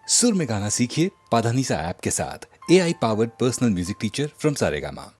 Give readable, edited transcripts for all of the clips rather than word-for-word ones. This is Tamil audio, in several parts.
सुर में गाना सीखिए पाधानीसा ऐप के साथ। AI powered personal music teacher from Saregama.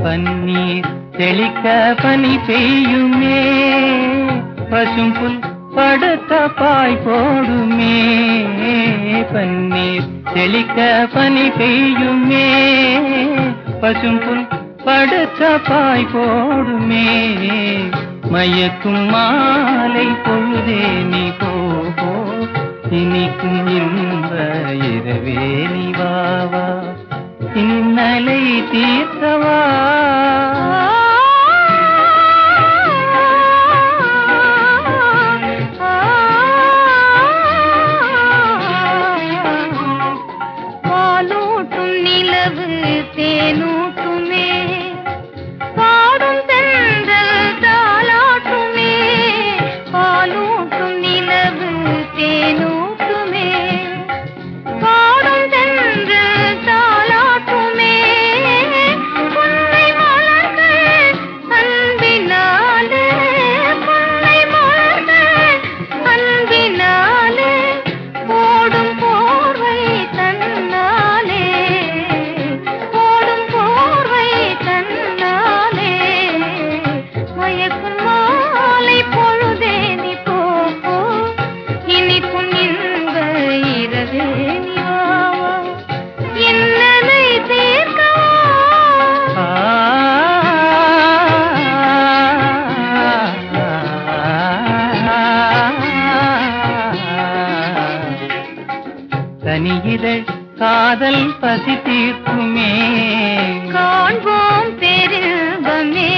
பன்னீர் தெளிக்க பனி பெய்யுமே, பசும்புல் படுத்த பாய் போடுமே. பன்னீர் தெளிக்க பனி பெய்யுமே, பசும்புல் படுத்த பாய் போடுமே. மயக்கும் மாலை பொழுதே நீ போ, இனிக்கும் இன்ப இரவே நீ வாவா, இன்னலை தீர்த்தவா. பாலூட்டும் நிலவு தேனூட்டுமே, பாடும் தென்றல் தாலாட்டுமே. பாலூட்டும் நிலவு தேனூட்டுமே, பாடும் தென்றல் தாலாட்டுமே. பொன்னை மலர்கள் அன்பினாலே, பொன்னை மலர்கள் அன்பினாலே, போடும் போர்வை தன்னாலே, போடும் போர்வை தன்னாலே. மயக்கும் மாலை பொழுதே நீ போ, இனிக்கும் இன்ப இரவே நீ வாவா, இன்னலை தீர்க்கவா. தனியிதழ் காதல் பசி தீர்க்குமே, காண்போம் பெரும்பமே.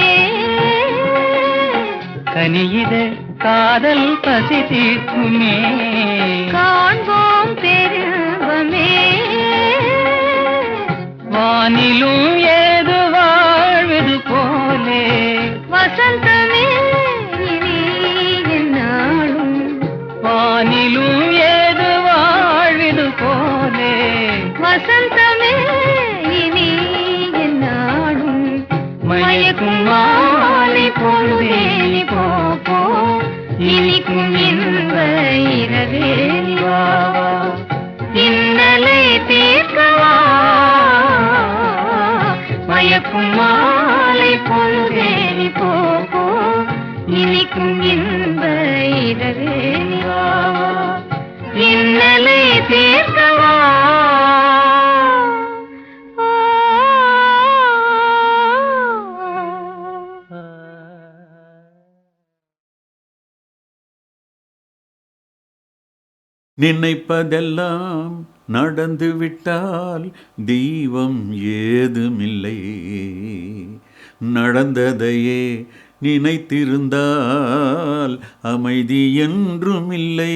கனியிதழ் காதல் பசி தீர்க்குமே. காண்போம் பெரும்பமே. வானிலும் ஏது வாழ்வது போலே, வசந்தமே இனி எந்நாளும், வானிலும் ஏது வாழ்வது போலே. வசந்தமே இனி எந்நாளும். மயக்கும் மாலை பொழுதே நீ போ, இனிக்கும் இன்ப இரவே நீ வாவா, இன்னலை தீர்க்கவா. மயக்கும் மாலை பொழுதே நீ போ, இனிக்கும் இன்ப இரவே நீ வாவா, இன்னலை தீர்க்கவா. நினைப்பதெல்லாம் நடந்து விட்டால் தெய்வம் ஏதுமில்லை, நடந்ததையே நினைத்திருந்தால் அமைதி என்றும் இல்லை.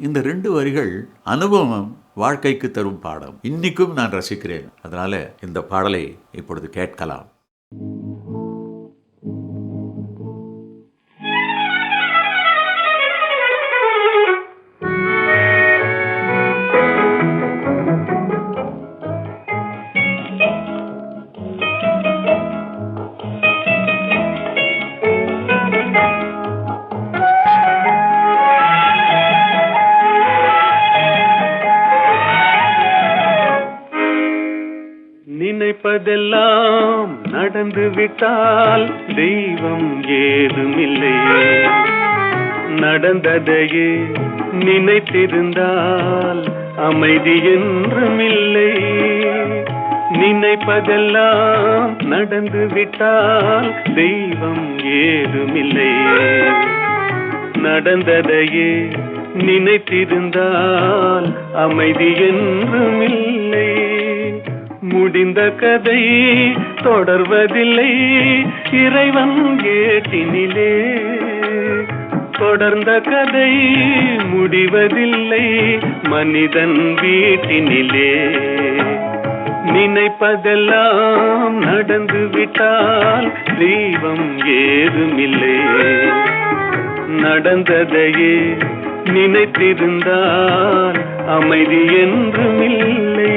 இந்த 2 வரிகள் அனுபவம் வாழ்க்கைக்கு தரும் பாடம். இன்னைக்கும் நான் ரசிக்கிறேன். அதனால இந்த பாடலை இப்பொழுது கேட்கலாம். நினைப்பதெல்லாம் நடந்து விட்டால் தெய்வம் ஏதுமில்லை. நடந்ததையே நினைத்திருந்தால் அமைதி என்றுமில்லை. நினைப்பதெல்லாம் நடந்து விட்டால் தெய்வம் ஏதுமில்லை. நடந்ததையே நினைத்திருந்தால் அமைதி என்றுமில்லை. முடிந்த கதை தொடர்வதில்லை இறைவன் ஏட்டினிலே. தொடர்ந்த கதை முடிவதில்லை மனிதன் வீட்டினிலே. நினைப்பதெல்லாம் நடந்து விட்டால் தெய்வம் ஏதுமில்லை. நடந்ததையே நினைத்திருந்தால் அமைதி என்றுமில்லை.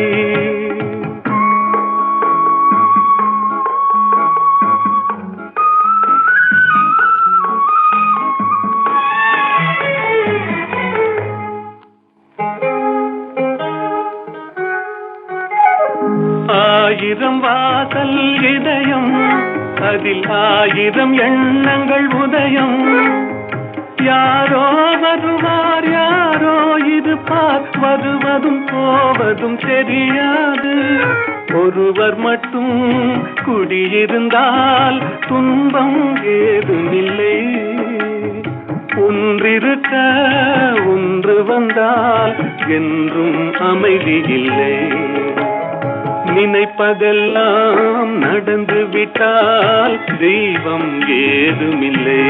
ஆயிரம் வாசல் இதயம், அதில் ஆயிரம் எண்ணங்கள் உதயம். யாரோ வருவார் யாரோ இருப்பார், வருவதும் போவதும் தெரியாது. ஒருவர் மட்டும் குடியிருந்தால் துன்பம் ஏதுமில்லை. ஒன்றிருக்க ஒன்று வந்தால் என்றும் அமைதி இல்லை. நினைப்பதெல்லாம் நடந்து விட்டால் தெய்வம் ஏதுமில்லை.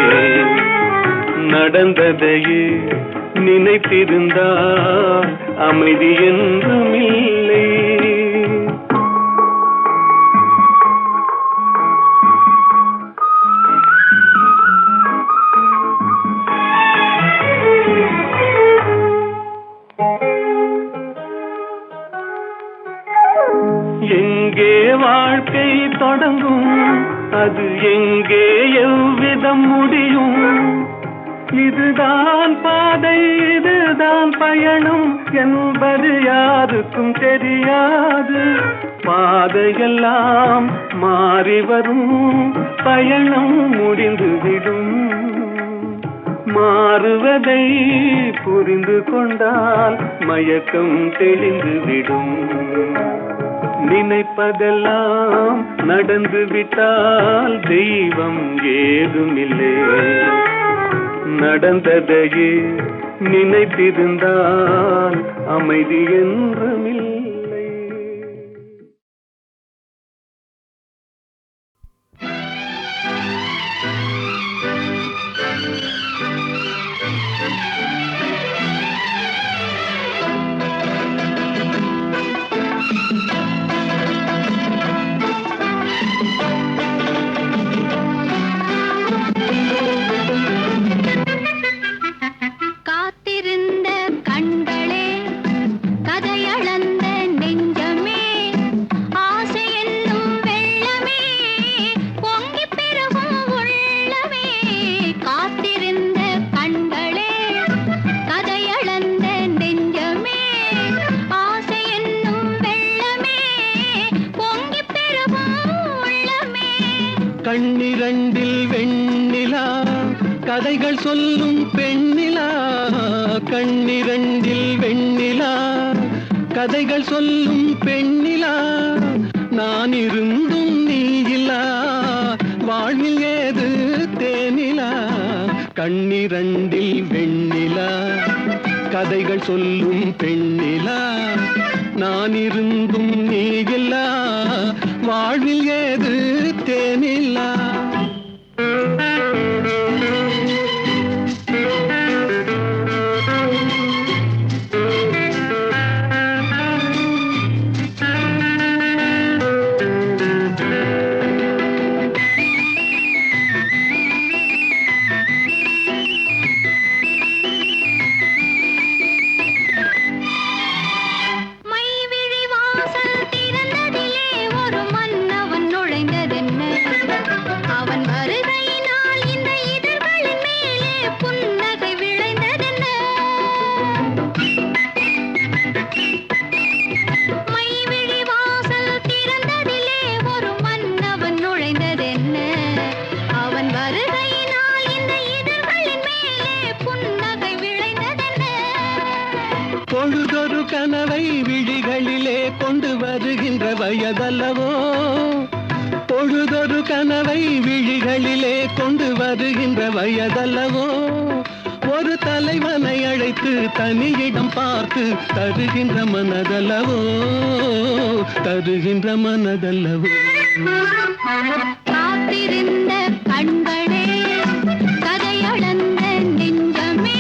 நடந்ததையே நினைத்திருந்தால் அமைதி என்றுமில்லை. எங்கே வாழ்க்கை தொடங்கும், அது எங்கே எவ்விதம் முடியும்? இதுதான் பாதை இதுதான் பயணம் என்பது யாருக்கும் தெரியாது. பாதையெல்லாம் மாறி வரும், பயணம் முடிந்துவிடும். மாறுவதை புரிந்து கொண்டால் மயக்கம் தெளிந்துவிடும். நினைப்பதெல்லாம் நடந்து விட்டால் தெய்வம் ஏதுமில்லை. நடந்ததையே நினைத்திருந்தால் அமைதி என்றுமில்லை. கண்ணிரண்டில் வெண்ணிலா கதைகள் சொல்லும் பெண்ணிலா. கண்ணிரண்டில் வெண்ணிலா கதைகள் சொல்லும் பெண்ணிலா. நான் இருந்தும் நீ இல்லா வாழ்வில் ஏது தேனிலா. கண்ணிரண்டில் வெண்ணிலா கதைகள் சொல்லும் பெண்ணிலா. நான் இருந்தும் நீ இல்லா வாழ்வில் ஏது தேனிலா. அவன் வருகையினால் இந்த இதழ்களின் மேலே புன்னகை விளைந்ததென்ன? பொழுதொரு கனவை விழிகளிலே கொண்டு வருகின்ற வயதல்லவோ, பொழுதொரு கனவை விழிகளிலே கொண்டு வருகின்ற வயதல்லவோ, ஒரு தலைவனை அழைத்து தனியிடம் பார்த்து தருகின்ற மனதல்லவோ, தருகின்ற மனதல்லவோ. காத்திருந்த கண்களே, கதையளந்த நெஞ்சமே,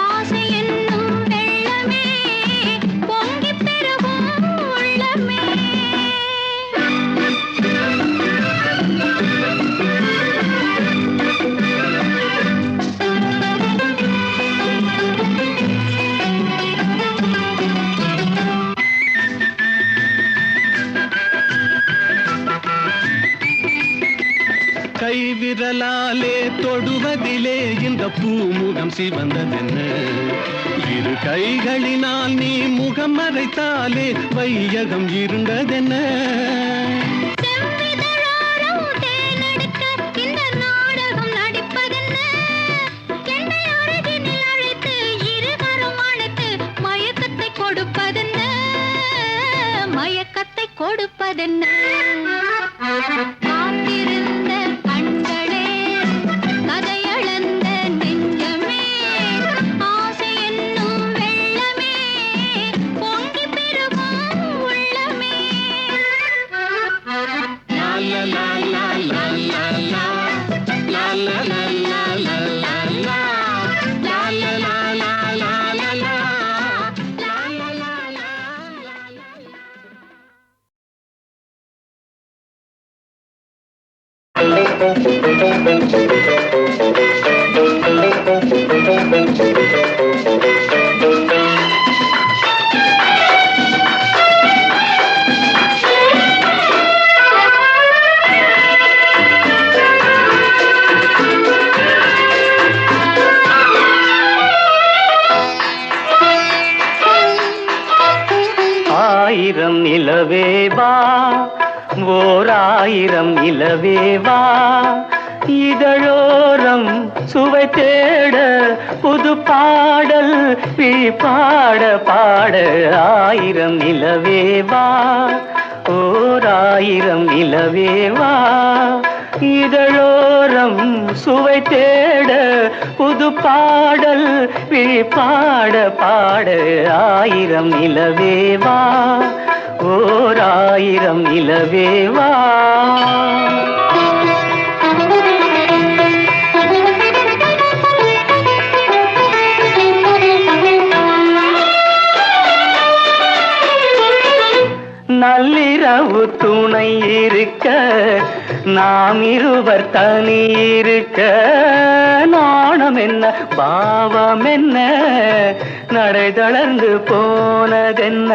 ஆசை என்னும் வெள்ளமே, பொங்கிப் பெருகும் உள்ளமே. கைவிரலாலே தொடுவதிலே இந்த பூமுகம் சிவந்ததென்ன? இரு கைகளினால் நீ முகம் மறைத்தாலே வையகம் இருண்டதென்ன? செவ்விதழோரம் தேனெடுக்க இந்த நாடகம் நடிப்பதென்ன? என்னை அருகினில் அழைத்து இருகரம் அணைத்து மயக்கத்தை கொடுப்பதென்ன? மயக்கத்தை கொடுப்பதென்ன? காத்திருந்த கண்களே, கதையளந்த நெஞ்சமே, ஆசை என்னும் வெள்ளமே, பொங்கிப் பெருகும் உள்ளமே. லா லா லா லா லா லா லா. லா லா லா லா லா லா லா. லா லா லா லா லா லா லா. லா லா லா லா லா லா. ஆயிரம் நிலவேவா, ஓர் ஆயிரம் நிலவேவா, இதழோரம் சுவை தேட புது பாடல் பாட பாட. ஆயிரம் நிலவேவா, ஓர் ஆயிரம் நிலவேவா, இதழோரம் சுவை தேட புது பாடல் பாட பாட. ஆயிரம் நிலவேவா, ஓர் ஆயிரம் நிலவேவா. நள்ளிரவு துணை இருக்க, நாம் இருவர் தனி இருக்க, நாணம் என்ன பாவம் என்ன, நடை தளர்ந்து போனதென்ன?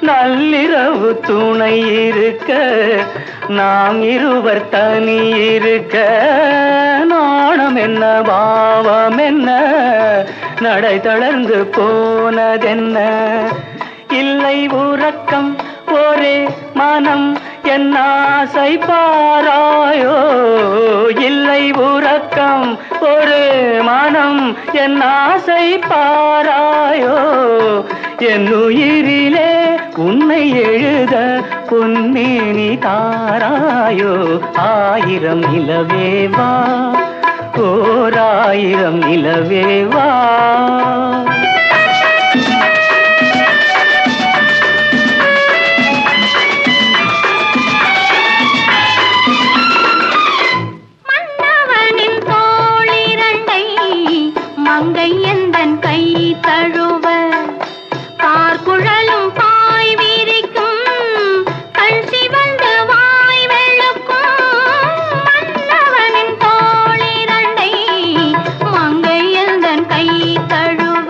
நள்ளிரவு துணை இருக்க, நாம் இருவர் தனி இருக்க, நாணம் என்ன பாவம் என்ன, நடை தளர்ந்து போனதென்ன? இல்லை உறக்கம் ஒரே மனம் என் ஆசை பாராயோ, இல்லை உறக்கம் ஒரு மனம் என் ஆசை பாராயோ, என் உயிரிலே உன்னை எழுத பொன்மேனி தாராயோ. ஆயிரம் நிலவேவா, ஓர் ஆயிரம் நிலவேவா. மங்கை எந்தன் கை தழுவ, பார்க்குழலும் பாய் விரிக்கும், கண் சிவந்து வாய் வெளுக்கும். மன்னவனின் தோளிரண்டை மங்கை எந்தன் கை தழுவ,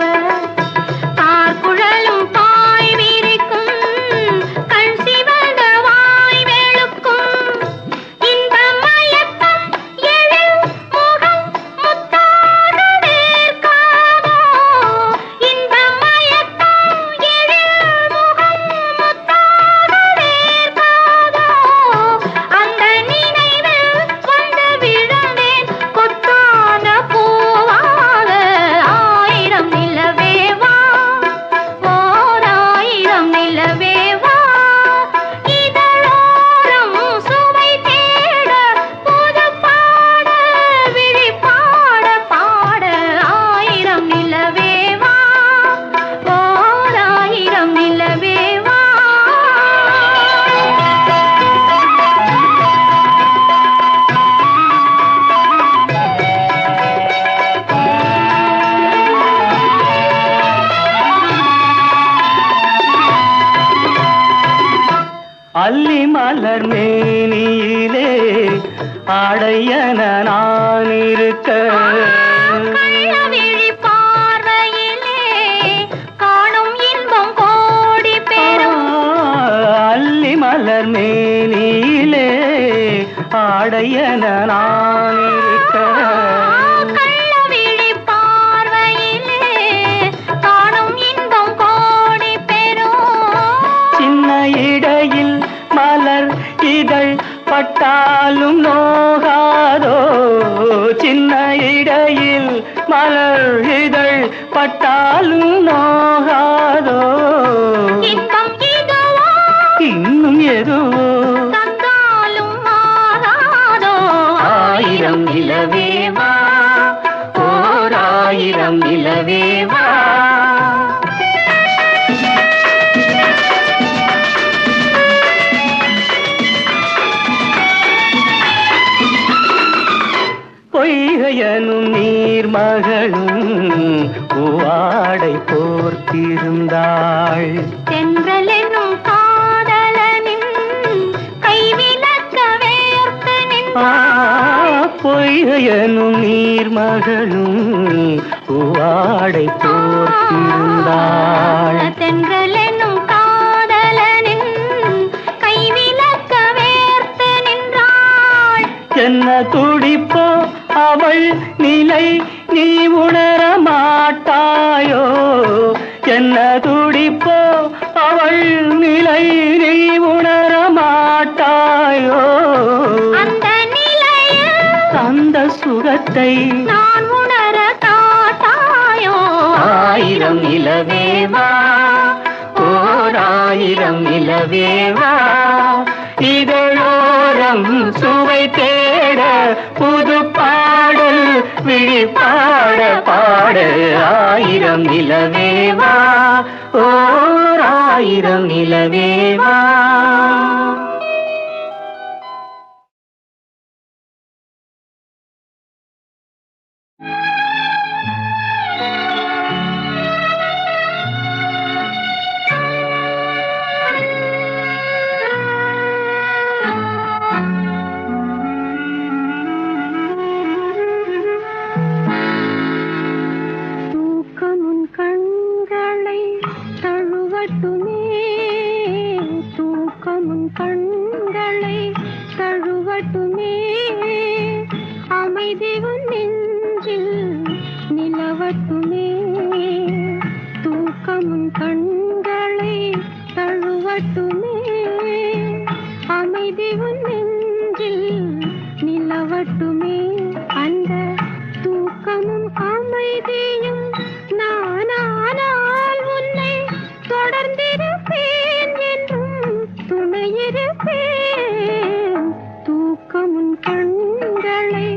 மலர் மேனியிலே ஆடையன நான் இருக்க கள்ளவிழி பார்வையிலே காணும் இன்பம் கோடி பெறும் அல்லி மலர் மேனியிலே ஆடையன நான் இருக்க கள்ளவிழி பார்வையிலே காணும் இன்பம் கோடி பெறும் சின்ன இடையில் மலர் இதழ் பட்டாலும் நோகாதோ சின்ன இடையில் மலர் இதழ் பட்டாலும் நோகாதோ இன்பம் இதுவோ இன்னும் எதுவோ தந்தாலும் மாறாதோ ஆயிரம் நிலவேவா ஓர் ஆயிரம் நிலவேவா பொய்கையனும் நீர்மகளும் பூவாடை போர்த்திருந்தாள் தென்றலெனும் காதலனின் கைவிலக்க வேர்த்து நின்றாள் பொய்கையனும் நீர்மகளும் பூவாடை போர்த்திருந்தாள் தென்றலெனும் காதலனின் கைவிலக்க வேர்த்து நின்றாள் என்ன துடிப்போ அவள் நிலை நீ உணர மாட்டாயோ என்ன துடிப்போ அவள் நிலை நீ உணர மாட்டாயோ அந்த நிலையில் அந்த சுகத்தை நான் உணர காட்டாயோ ஆயிரம் நிலவேவா ஓர் ஆயிரம் நிலவேவா இதழோரம் சுவை தேட புது பாடல் விழி பாட பாட ஆயிரம் நிலவேவா ஓர் ஆயிரம் நிலவேவா தூக்கமுன் கண்களை தழுவட்டுமே தூக்கமுன் கண்களை தழுவட்டுமே அமைதி உன் நெஞ்சில் நிலவட்டுமே தூக்கமுன் கண்களை தழுவட்டுமே அமைதி உன் நெஞ்சில் நிலவட்டுமே அந்த தூக்கமும் அமைதியும் நானானால் உன்னை தொடர்ந்திருப்பேன் என்றும் துணையிருப்பேன் தூக்கமும் கண்களை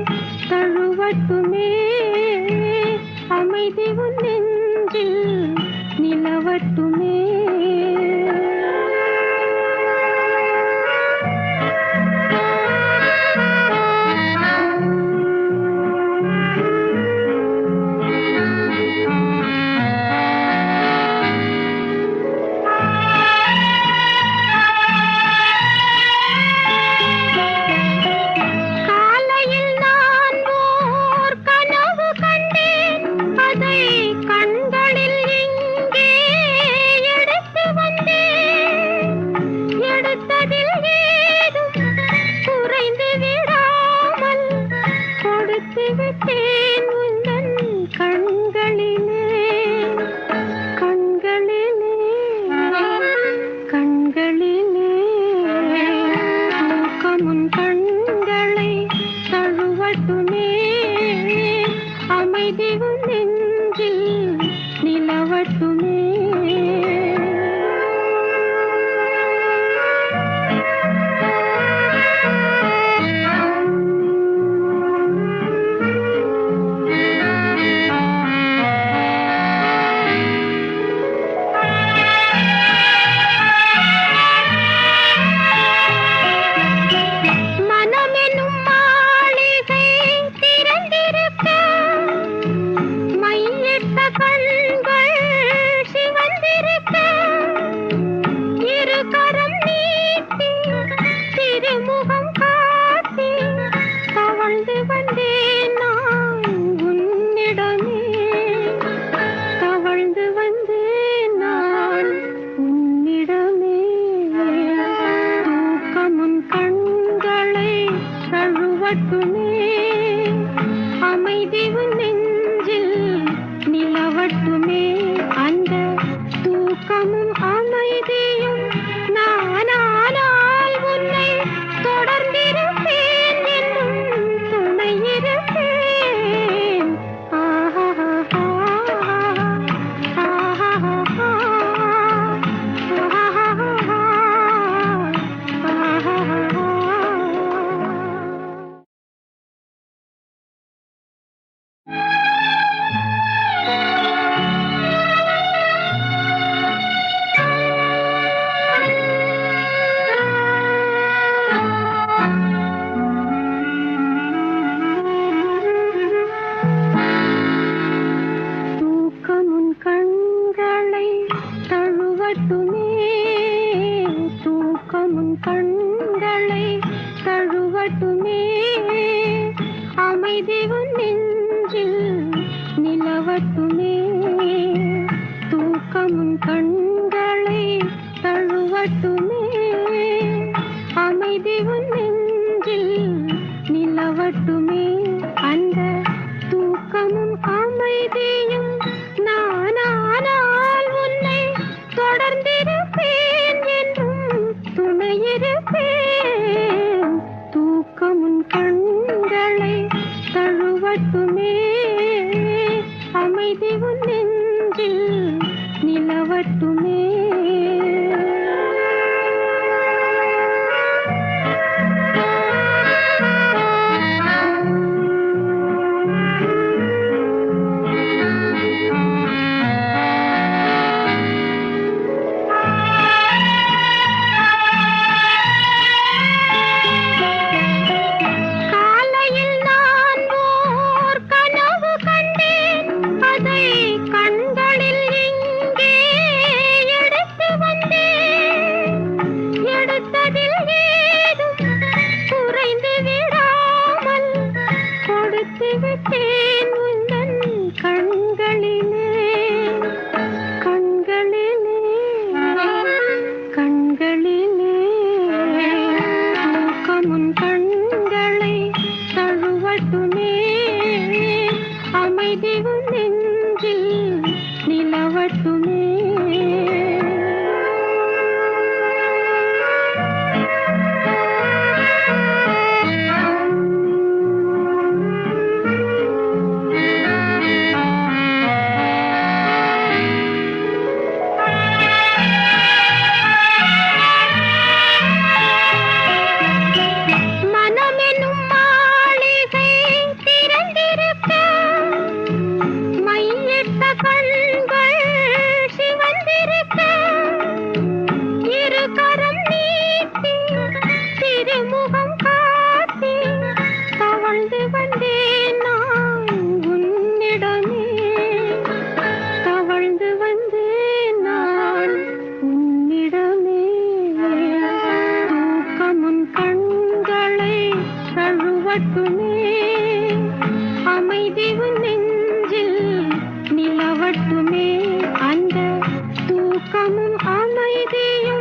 தழுவட்டுமே அமைதி உன் நெஞ்சில் நிலவட்டுமே காலையில் நான் ஓர் கனவு கண்டேன் அதை கண்களில் இங்கே எடுத்து வந்தேன் எடுத்ததில் ஏதும் குறைந்து விடாமல் கொடுத்து விட்டேன் உந்தன் கண்களிலே கண்களிலே கண்களிலே தூக்கமுன் கண்களை தழுவட்டுமே அமைதி உன் நெஞ்சில் நிலவட்டுமே மனமெனும் மாளிகை திறந்திருக்க மைய வைத்து விட்டேன் உந்தன் கண்களிலே கண்களிலே கண்களிலே தூக்கமுன் கண்களை தழுவட்டுமே அமைதி உன் நெஞ்சில் நிலவட்டுமே அமைதி உன் நெஞ்சில் நிலவட்டுமே அந்த தூக்கமும் அமைதியும்